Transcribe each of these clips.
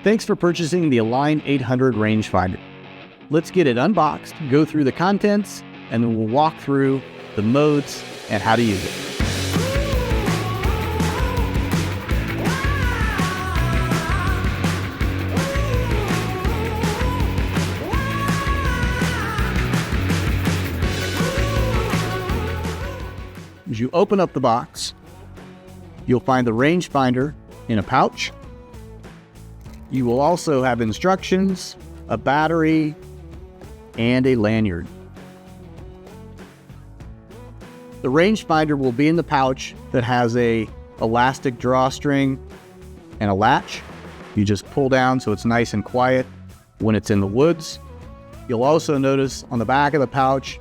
Thanks for purchasing the Align 800 rangefinder. Let's get it unboxed, go through the contents, and then we'll walk through the modes and how to use it. As you open up the box, you'll find the rangefinder in a pouch. You will also have instructions, a battery, and a lanyard. The rangefinder will be in the pouch that has a elastic drawstring and a latch. You just pull down so it's nice and quiet when it's in the woods. You'll also notice on the back of the pouch,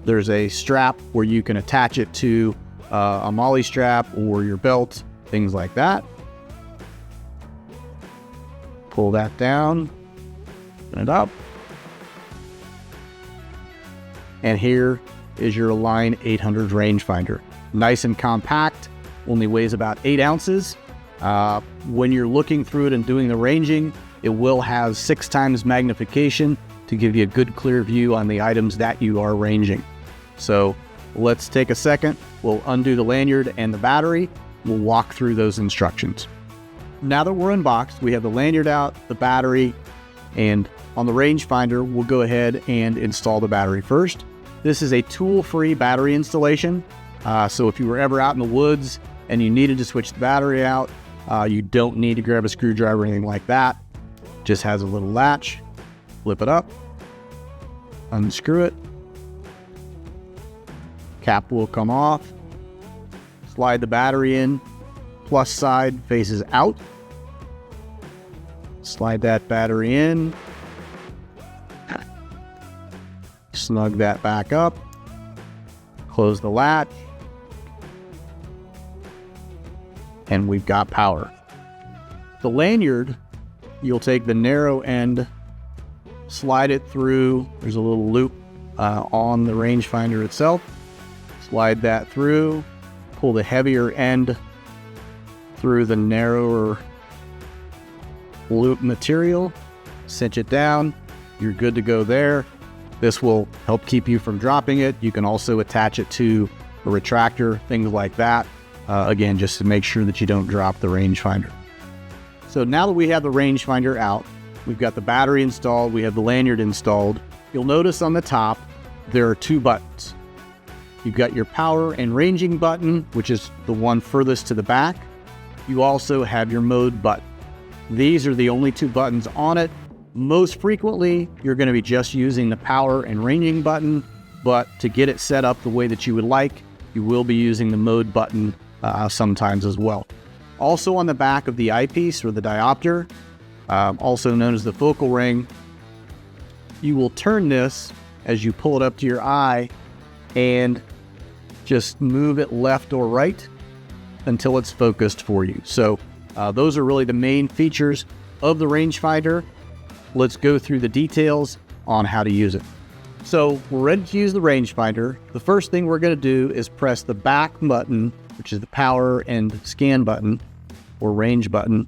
there's a strap where you can attach it to a molly strap or your belt, things like that. Pull that down, open it up. And here is your Align 800 rangefinder. Nice and compact, only weighs about 8 ounces. When you're looking through it and doing the ranging, it will have 6 times magnification to give you a good clear view on the items that you are ranging. So let's take a second. We'll undo the lanyard and the battery. We'll walk through those instructions. Now that we're unboxed, we have the lanyard out, the battery, and on the rangefinder, we'll go ahead and install the battery first. This is a tool-free battery installation. So if you were ever out in the woods and you needed to switch the battery out, you don't need to grab a screwdriver or anything like that. Just has a little latch. Flip it up, unscrew it. Cap will come off. Slide the battery in. Plus side faces out. Slide that battery in. Snug that back up. Close the latch. And we've got power. The lanyard, you'll take the narrow end, slide it through. There's a little loop on the rangefinder itself. Slide that through. Pull the heavier end through the narrower loop material, cinch it down, you're good to go there. This will help keep you from dropping it. You can also attach it to a retractor, things like that. Again, just to make sure that you don't drop the rangefinder. So now that we have the rangefinder out, we've got the battery installed, we have the lanyard installed. You'll notice on the top, there are 2 buttons. You've got your power and ranging button, which is the one furthest to the back. You also have your mode button. These are the only 2 buttons on it. Most frequently, you're going to be just using the power and ranging button, but to get it set up the way that you would like, you will be using the mode button sometimes as well. Also on the back of the eyepiece or the diopter, also known as the focal ring, you will turn this as you pull it up to your eye and just move it left or right until it's focused for you. So those are really the main features of the rangefinder. Let's go through the details on how to use it. So we're ready to use the rangefinder. The first thing we're going to do is press the back button, which is the power and scan button or range button.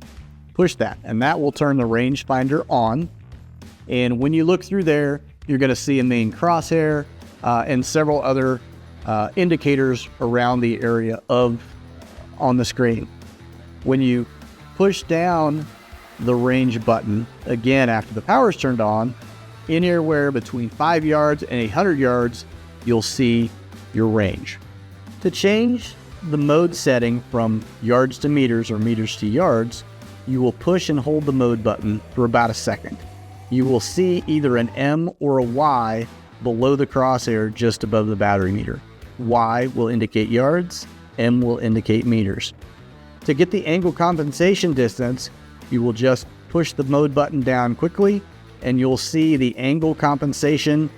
Push that, and that will turn the rangefinder on. And when you look through there, you're going to see a main crosshair and several other indicators around the area on the screen. When you push down the range button, again, after the power is turned on, anywhere between 5 yards and 100 yards, you'll see your range. To change the mode setting from yards to meters or meters to yards, you will push and hold the mode button for about a second. You will see either an M or a Y below the crosshair just above the battery meter. Y will indicate yards, M will indicate meters. To get the angle compensation distance, you will just push the mode button down quickly and you'll see the angle compensation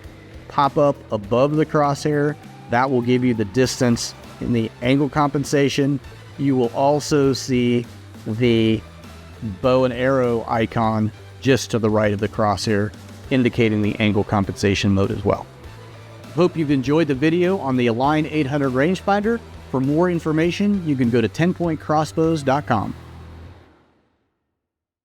pop up above the crosshair. That will give you the distance in the angle compensation. You will also see the bow and arrow icon just to the right of the crosshair, indicating the angle compensation mode as well. Hope you've enjoyed the video on the Align 800 rangefinder. For more information, you can go to TenPointCrossbows.com.